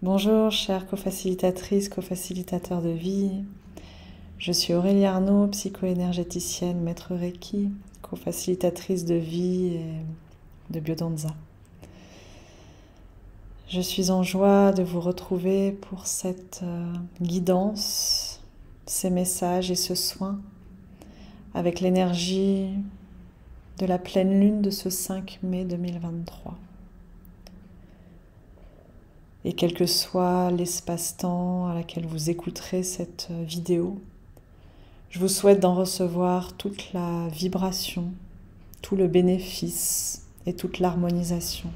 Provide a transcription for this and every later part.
Bonjour, chère co-facilitatrice, co-facilitateur de vie. Je suis Aurélie Arnaud, psycho-énergéticienne, maître Reiki, co-facilitatrice de vie et de biodanza. Je suis en joie de vous retrouver pour cette guidance, ces messages et ce soin avec l'énergie de la pleine lune de ce 5 mai 2023. Et quel que soit l'espace-temps à laquelle vous écouterez cette vidéo, je vous souhaite d'en recevoir toute la vibration, tout le bénéfice et toute l'harmonisation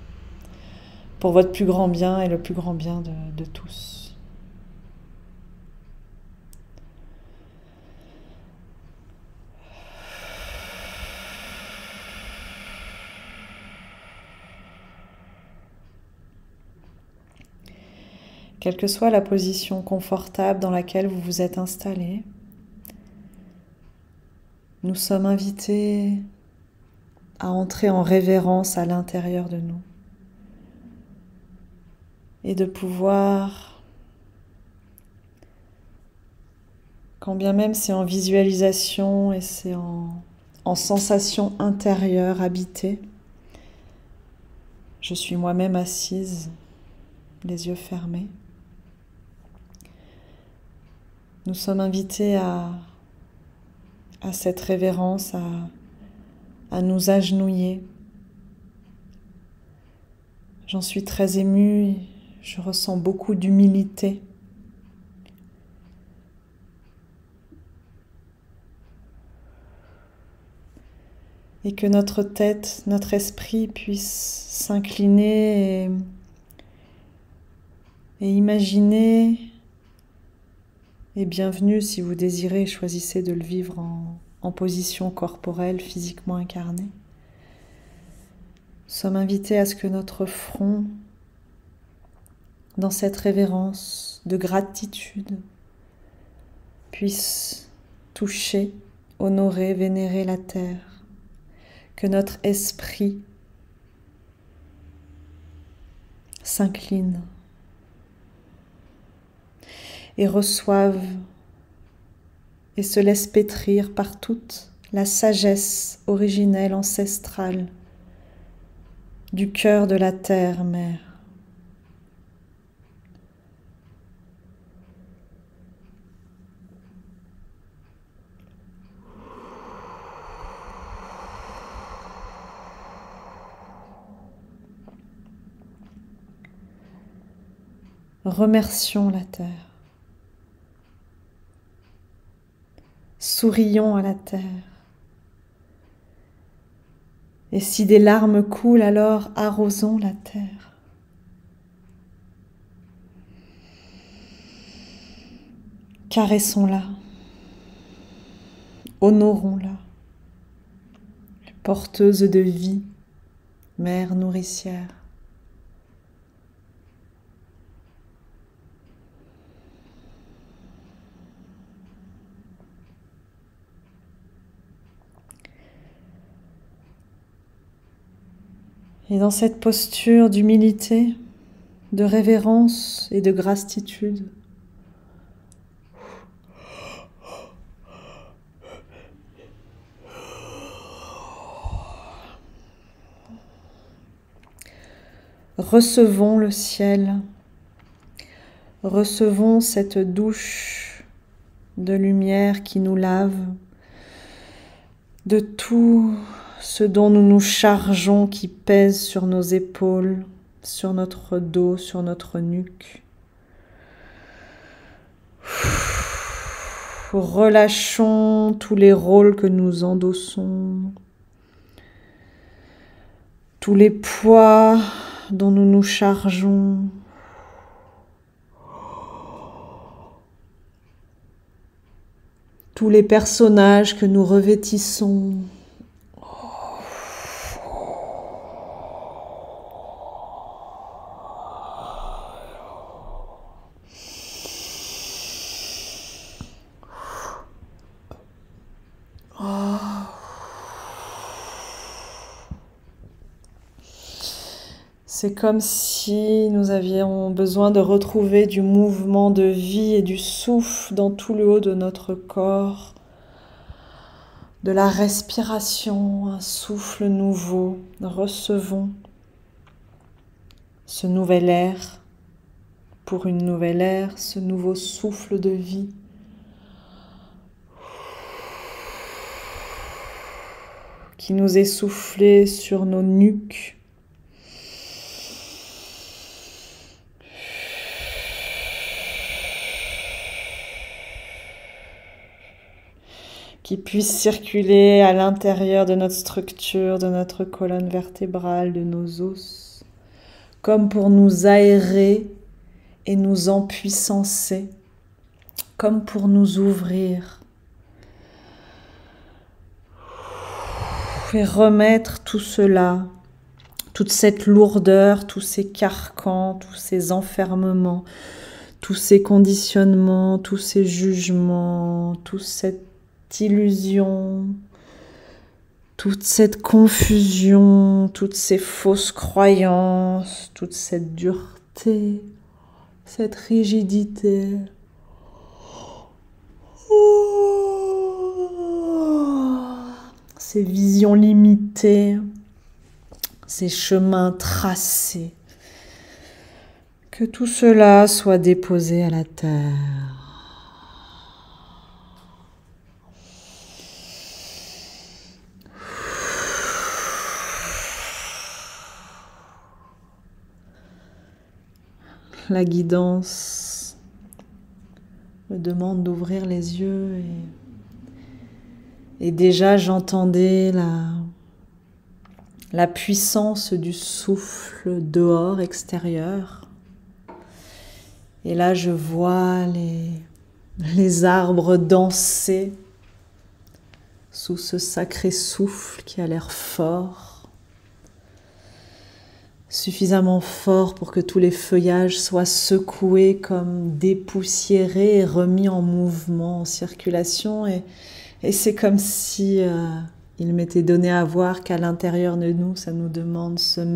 pour votre plus grand bien et le plus grand bien de tous. Quelle que soit la position confortable dans laquelle vous vous êtes installé, nous sommes invités à entrer en révérence à l'intérieur de nous et de pouvoir, quand bien même c'est en visualisation et c'est en sensation intérieure habitée, je suis moi-même assise, les yeux fermés. Nous sommes invités à cette révérence, à nous agenouiller. J'en suis très émue, je ressens beaucoup d'humilité. Et que notre tête, notre esprit puisse s'incliner et imaginer. Et bienvenue si vous désirez, choisissez de le vivre en position corporelle, physiquement incarnée. Nous sommes invités à ce que notre front, dans cette révérence de gratitude, puisse toucher, honorer, vénérer la terre. Que notre esprit s'incline et reçoive et se laisse pétrir par toute la sagesse originelle, ancestrale du cœur de la terre-mère. Remercions la terre. Sourions à la terre. Et si des larmes coulent, alors arrosons la terre. Caressons-la. Honorons-la. Porteuse de vie, mère nourricière. Et dans cette posture d'humilité, de révérence et de gratitude, recevons le ciel, recevons cette douche de lumière qui nous lave de tout ce dont nous nous chargeons qui pèse sur nos épaules, sur notre dos, sur notre nuque. Relâchons tous les rôles que nous endossons, tous les poids dont nous nous chargeons. Tous les personnages que nous revêtissons. C'est comme si nous avions besoin de retrouver du mouvement de vie et du souffle dans tout le haut de notre corps, de la respiration, un souffle nouveau. Recevons ce nouvel air pour une nouvelle ère, ce nouveau souffle de vie. Qui nous est soufflé sur nos nuques. Qui puisse circuler à l'intérieur de notre structure, de notre colonne vertébrale, de nos os, comme pour nous aérer et nous empuissancer, comme pour nous ouvrir. Et remettre tout cela, toute cette lourdeur, tous ces carcans, tous ces enfermements, tous ces conditionnements, tous ces jugements, toute cette illusion, toute cette confusion, toutes ces fausses croyances, toute cette dureté, cette rigidité. Ces visions limitées, ces chemins tracés. Que tout cela soit déposé à la terre. La guidance me demande d'ouvrir les yeux et déjà j'entendais la puissance du souffle dehors, extérieur. Et là je vois les arbres danser sous ce sacré souffle qui a l'air fort. Suffisamment fort pour que tous les feuillages soient secoués comme dépoussiérés et remis en mouvement, en circulation. Et c'est comme si il m'était donné à voir qu'à l'intérieur de nous, ça nous demande cette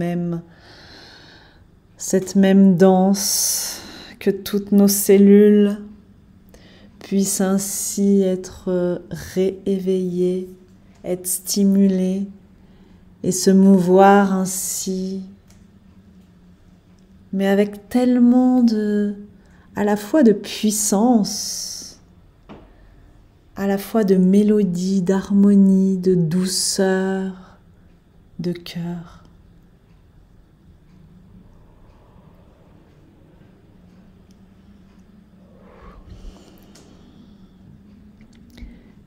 même danse, que toutes nos cellules puissent ainsi être rééveillées, être stimulées et se mouvoir ainsi. Mais avec tellement à la fois de puissance, à la fois de mélodie, d'harmonie, de douceur, de cœur.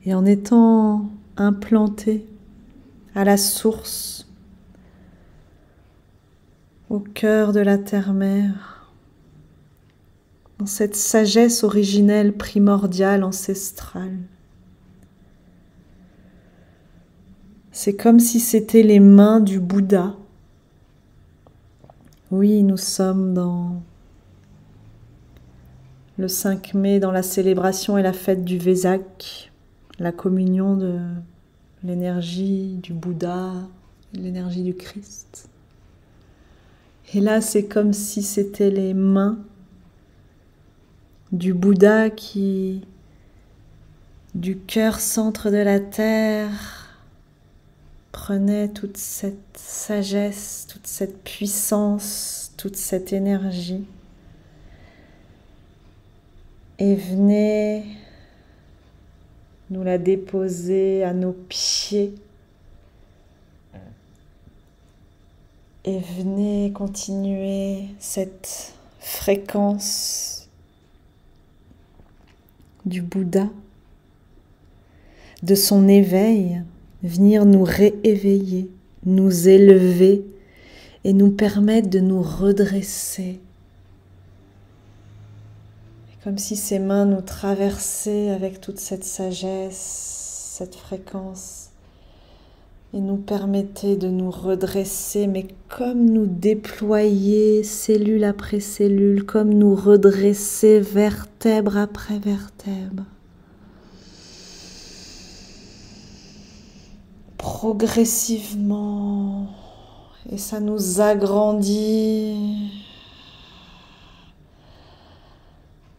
Et en étant implanté à la source, au cœur de la terre-mère, dans cette sagesse originelle, primordiale, ancestrale. C'est comme si c'était les mains du Bouddha. Oui, nous sommes dans le 5 mai, dans la célébration et la fête du Vesak, la communion de l'énergie du Bouddha, l'énergie du Christ. Et là, c'est comme si c'était les mains du Bouddha qui, du cœur centre de la terre, prenait toute cette sagesse, toute cette puissance, toute cette énergie et venait nous la déposer à nos pieds. Et venez continuer cette fréquence du Bouddha, de son éveil, venir nous rééveiller, nous élever et nous permettre de nous redresser. Et comme si ses mains nous traversaient avec toute cette sagesse, cette fréquence, et nous permettaient de nous redresser, mais comme nous déployer cellule après cellule, comme nous redresser vertèbre après vertèbre. Progressivement Et ça nous agrandit,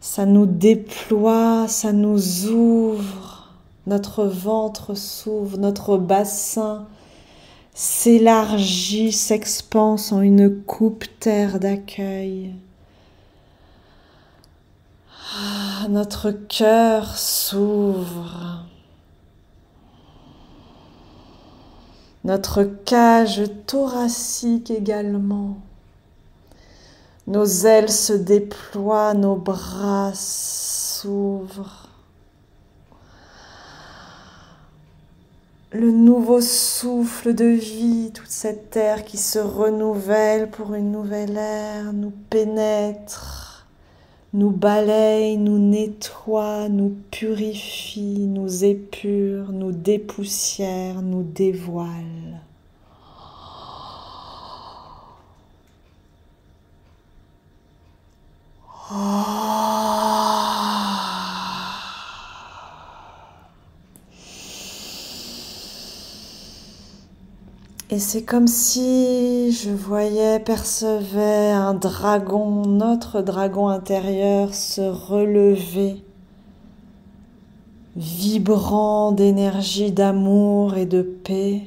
ça nous déploie, ça nous ouvre, notre ventre s'ouvre, notre bassin s'élargit, s'expanse en une coupe terre d'accueil. Notre cœur s'ouvre. Notre cage thoracique également. Nos ailes se déploient, nos bras s'ouvrent. Le nouveau souffle de vie, toute cette terre qui se renouvelle pour une nouvelle ère, nous pénètre, nous balaye, nous nettoie, nous purifie, nous épure, nous dépoussière, nous dévoile. Et c'est comme si je voyais, percevais un dragon, notre dragon intérieur se relever, vibrant d'énergie, d'amour et de paix,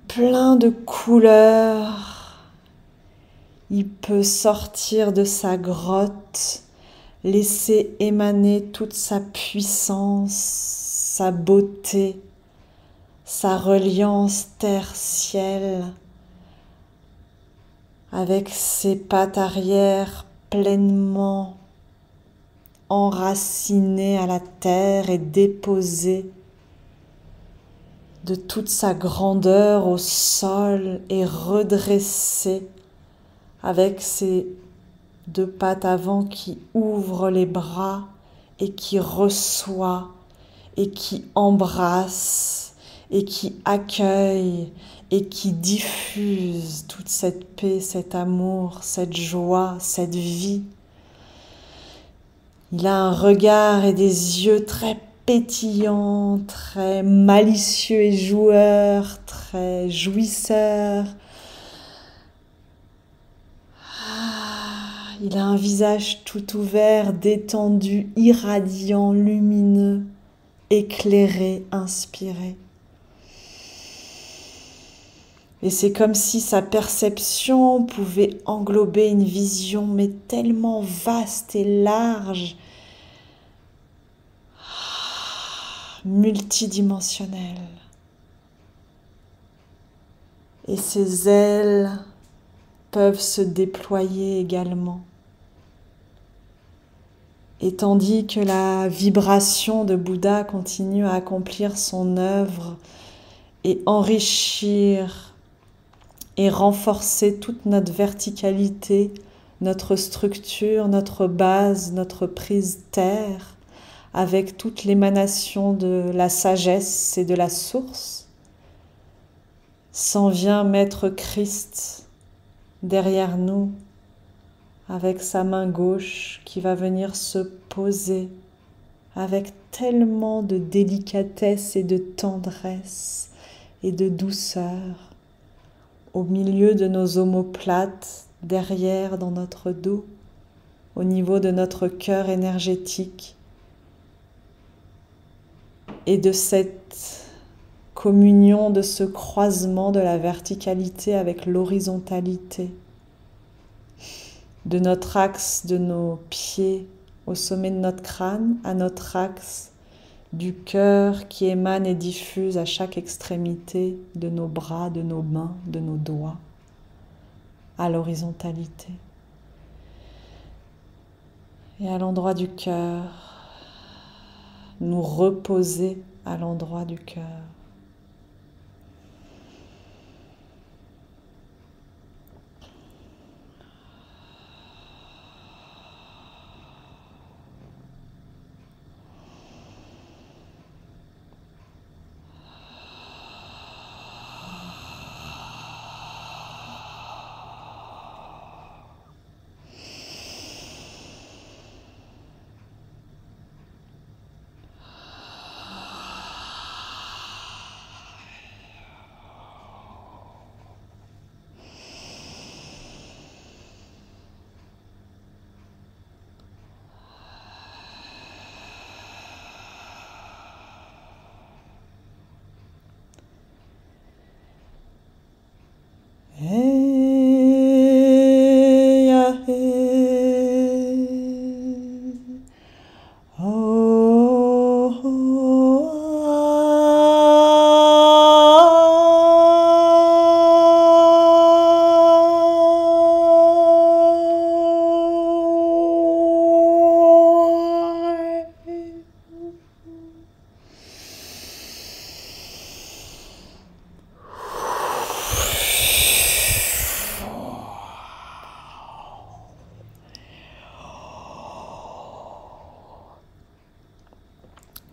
plein de couleurs. Il peut sortir de sa grotte, laisser émaner toute sa puissance, sa beauté, sa reliance terre-ciel, avec ses pattes arrière pleinement enracinées à la terre et déposées de toute sa grandeur au sol et redressées avec ses deux pattes avant qui ouvrent les bras et qui reçoit et qui embrasse et qui accueille et qui diffuse toute cette paix, cet amour, cette joie, cette vie. Il a un regard et des yeux très pétillants, très malicieux et joueurs, très jouisseurs. Il a un visage tout ouvert, détendu, irradiant, lumineux, éclairé, inspiré. Et c'est comme si sa perception pouvait englober une vision, mais tellement vaste et large, multidimensionnelle. Et ses ailes peuvent se déployer également. Et tandis que la vibration de Bouddha continue à accomplir son œuvre et enrichir et renforcer toute notre verticalité, notre structure, notre base, notre prise terre, avec toute l'émanation de la sagesse et de la source, s'en vient Maître Christ derrière nous, avec sa main gauche qui va venir se poser avec tellement de délicatesse et de tendresse et de douceur au milieu de nos omoplates, derrière dans notre dos, au niveau de notre cœur énergétique et de cette communion, de ce croisement de la verticalité avec l'horizontalité, de notre axe de nos pieds au sommet de notre crâne à notre axe du cœur qui émane et diffuse à chaque extrémité de nos bras, de nos mains, de nos doigts, à l'horizontalité. Et à l'endroit du cœur, nous reposer à l'endroit du cœur.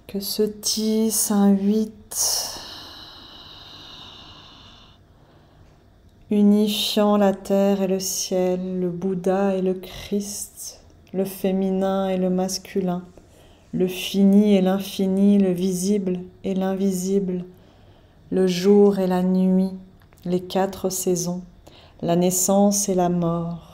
que se tisse un 8, unifiant la terre et le ciel, le Bouddha et le Christ, le féminin et le masculin, le fini et l'infini, le visible et l'invisible, le jour et la nuit, les 4 saisons, la naissance et la mort.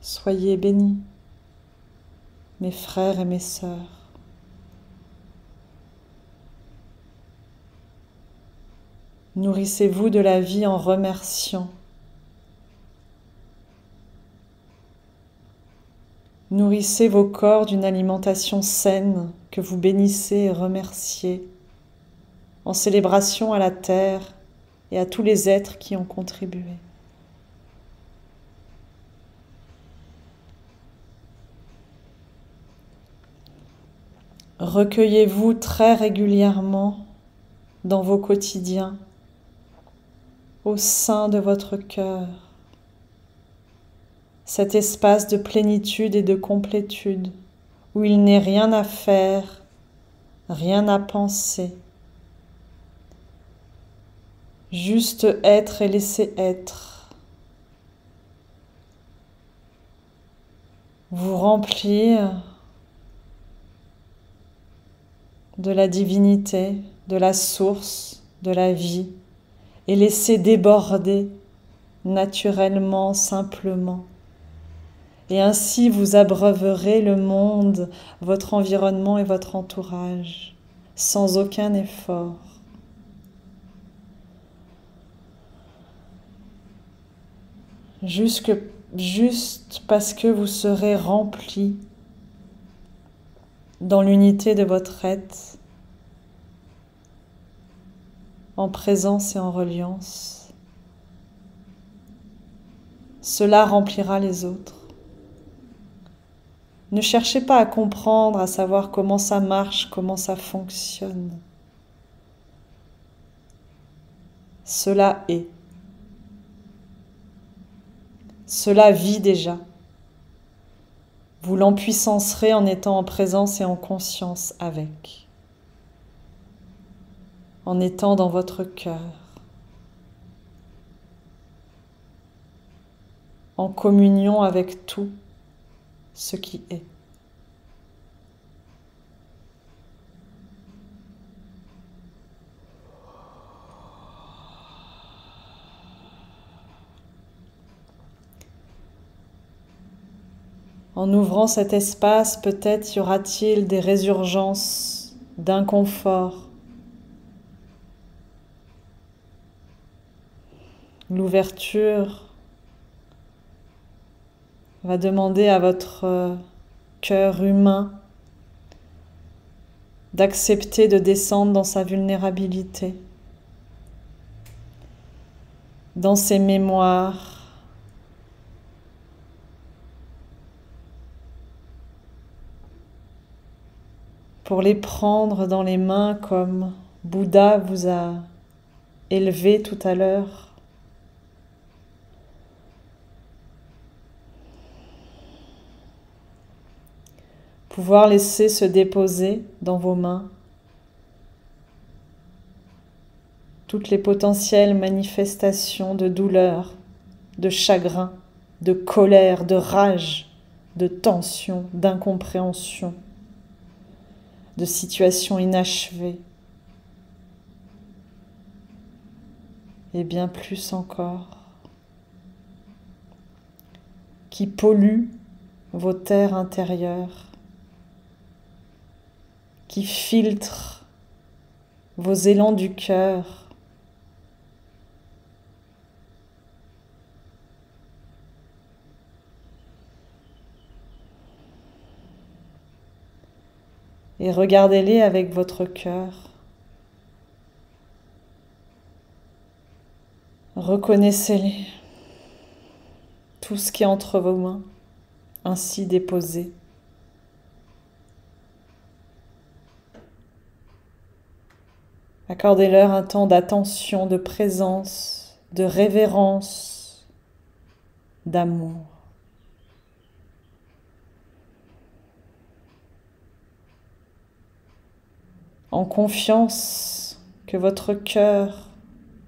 Soyez bénis, mes frères et mes sœurs. Nourrissez-vous de la vie en remerciant. Nourrissez vos corps d'une alimentation saine que vous bénissez et remerciez, en célébration à la terre et à tous les êtres qui ont contribué. Recueillez-vous très régulièrement dans vos quotidiens, au sein de votre cœur, cet espace de plénitude et de complétude où il n'est rien à faire, rien à penser, juste être et laisser être, vous remplir de la divinité, de la source, de la vie, et laisser déborder naturellement, simplement. Et ainsi vous abreuverez le monde, votre environnement et votre entourage, sans aucun effort. Juste parce que vous serez rempli dans l'unité de votre être, en présence et en reliance. Cela remplira les autres. Ne cherchez pas à comprendre, à savoir comment ça marche, comment ça fonctionne. Cela est. Cela vit déjà. Vous l'empuissancerez en étant en présence et en conscience avec. En étant dans votre cœur. En communion avec tout ce qui est. En ouvrant cet espace, peut-être y aura-t-il des résurgences d'inconfort. L'ouverture va demander à votre cœur humain d'accepter de descendre dans sa vulnérabilité, dans ses mémoires, pour les prendre dans les mains comme Bouddha vous a élevé tout à l'heure. Pouvoir laisser se déposer dans vos mains toutes les potentielles manifestations de douleur, de chagrin, de colère, de rage, de tension, d'incompréhension, de situations inachevées, et bien plus encore, qui polluent vos terres intérieures, qui filtrent vos élans du cœur, et regardez-les avec votre cœur. Reconnaissez-les, tout ce qui est entre vos mains, ainsi déposé. Accordez-leur un temps d'attention, de présence, de révérence, d'amour. En confiance que votre cœur,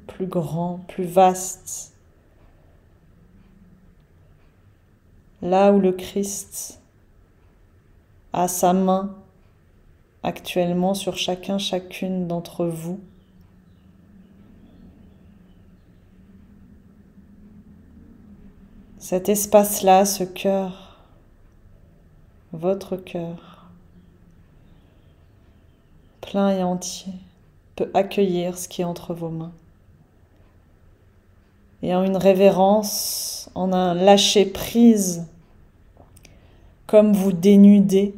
plus grand, plus vaste, là où le Christ a sa main actuellement sur chacune d'entre vous, cet espace-là, ce cœur, votre cœur, plein et entier, peut accueillir ce qui est entre vos mains. Et en une révérence, en un lâcher-prise, comme vous dénudez,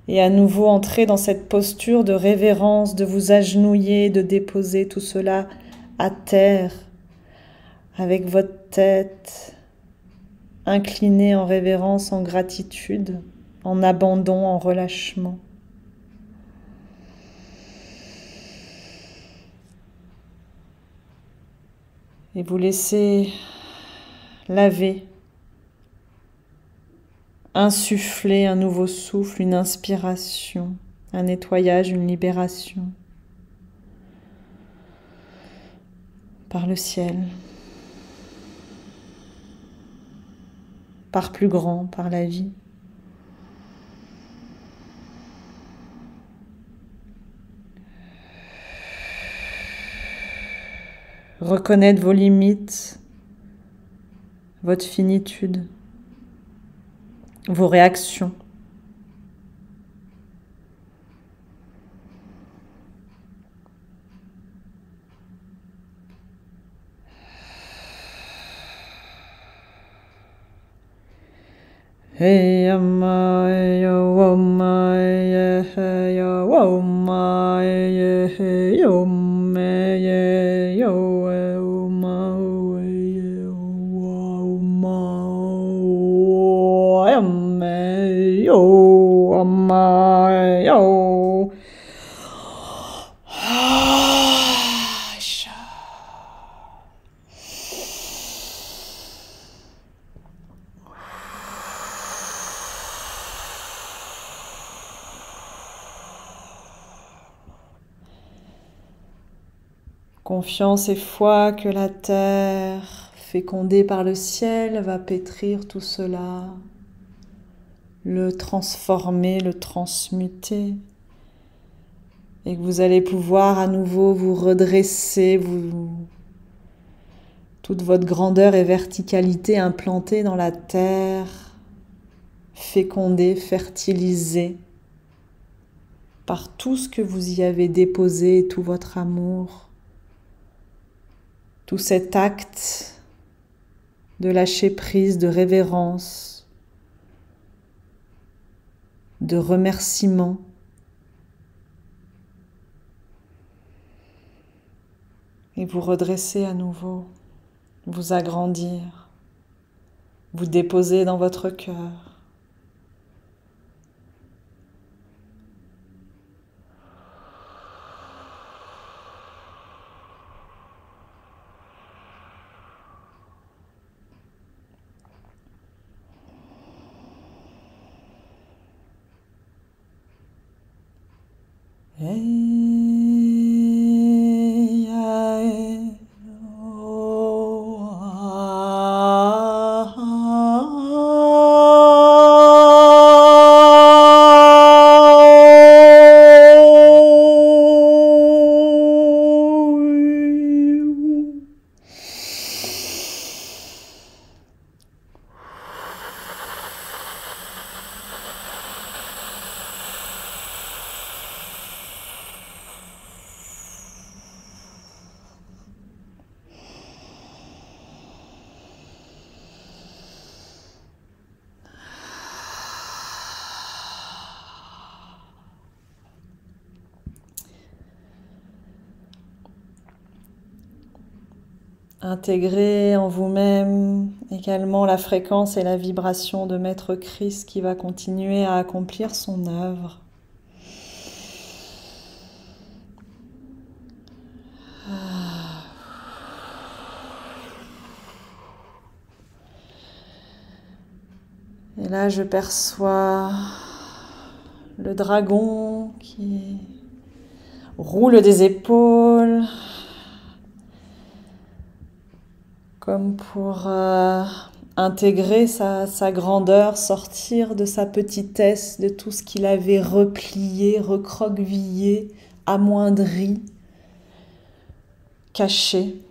et à nouveau entrer dans cette posture de révérence, de vous agenouiller, de déposer tout cela à terre, avec votre tête inclinée en révérence, en gratitude, en abandon, en relâchement. Et vous laissez laver, insuffler un nouveau souffle, une inspiration, un nettoyage, une libération par le ciel, par plus grand, par la vie. Reconnaître vos limites, votre finitude, vos réactions. Hey amma yo amma yo amma yo me yo amma yo amma yo. Confiance et foi que la terre, fécondée par le ciel, va pétrir tout cela, le transformer, le transmuter, et que vous allez pouvoir à nouveau vous redresser, toute votre grandeur et verticalité implantée dans la terre, fécondée, fertilisée par tout ce que vous y avez déposé, tout votre amour. Tout cet acte de lâcher prise, de révérence, de remerciement. Et vous redresser à nouveau, vous agrandir, vous déposer dans votre cœur. Intégrez en vous-même également la fréquence et la vibration de Maître Christ qui va continuer à accomplir son œuvre. Et là, je perçois le dragon qui roule des épaules, comme pour intégrer sa grandeur, sortir de sa petitesse, de tout ce qu'il avait replié, recroquevillé, amoindri, caché.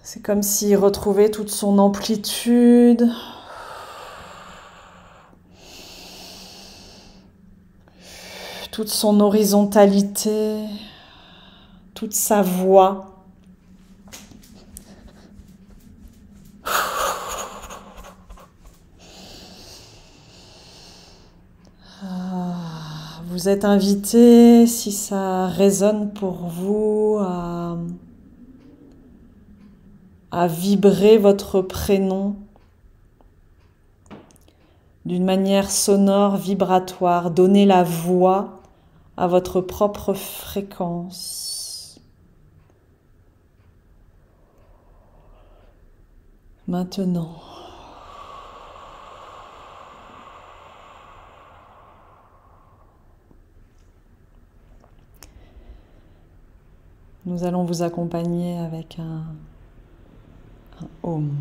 C'est comme s'il retrouvait toute son amplitude, toute son horizontalité, toute sa voix. Vous êtes invité, si ça résonne pour vous, à vibrer votre prénom d'une manière sonore, vibratoire. Donner la voix à votre propre fréquence. Maintenant. Nous allons vous accompagner avec un Om.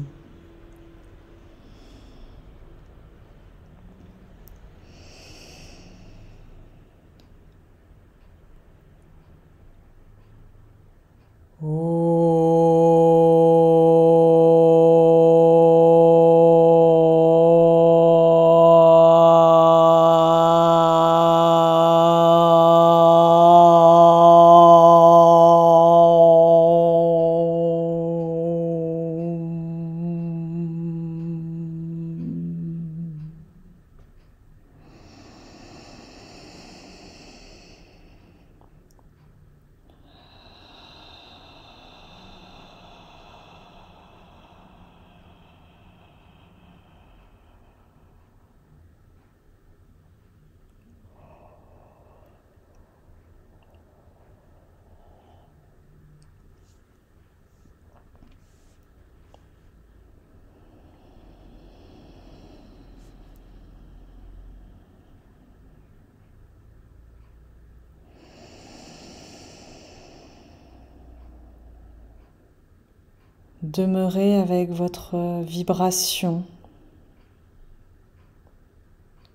Demeurez avec votre vibration,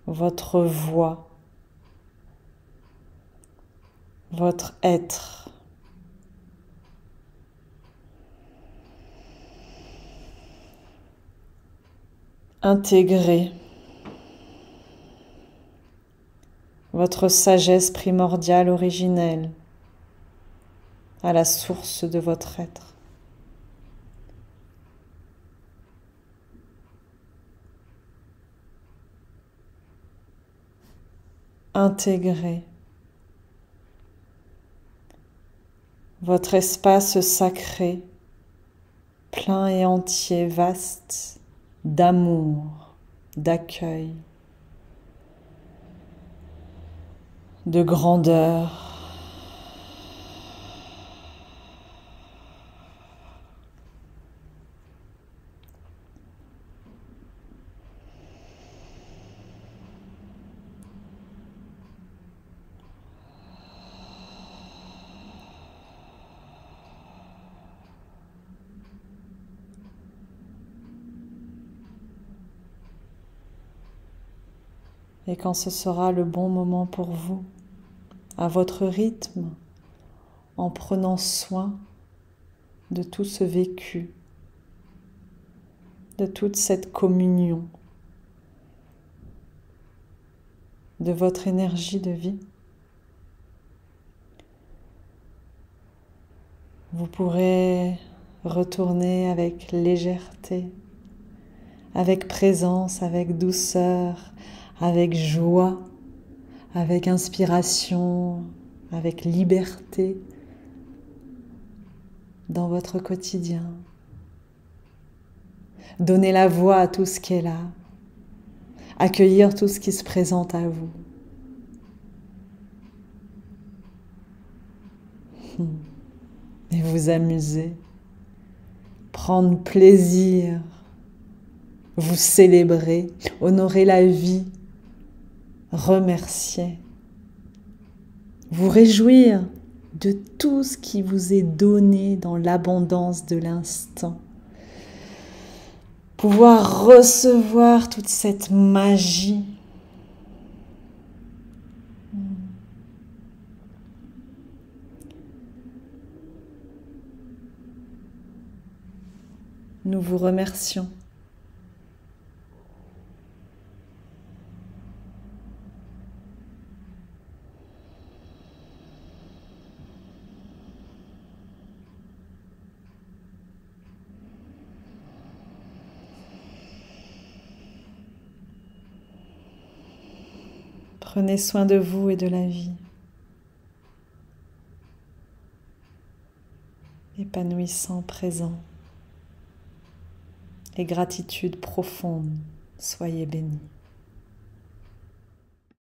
votre voix, votre être. Intégrez votre sagesse primordiale originelle à la source de votre être. Intégrez votre espace sacré, plein et entier, vaste, d'amour, d'accueil, de grandeur. Et quand ce sera le bon moment pour vous, à votre rythme, en prenant soin de tout ce vécu, de toute cette communion, de votre énergie de vie, vous pourrez retourner avec légèreté, avec présence, avec douceur, avec joie, avec inspiration, avec liberté dans votre quotidien. Donnez la voix à tout ce qui est là, accueillir tout ce qui se présente à vous. Et vous amuser prendre plaisir, vous célébrer, honorer la vie, remercier, vous réjouir de tout ce qui vous est donné dans l'abondance de l'instant. Pouvoir recevoir toute cette magie. Nous vous remercions. Prenez soin de vous et de la vie. Épanouissant, présent. Et gratitude profonde. Soyez bénis.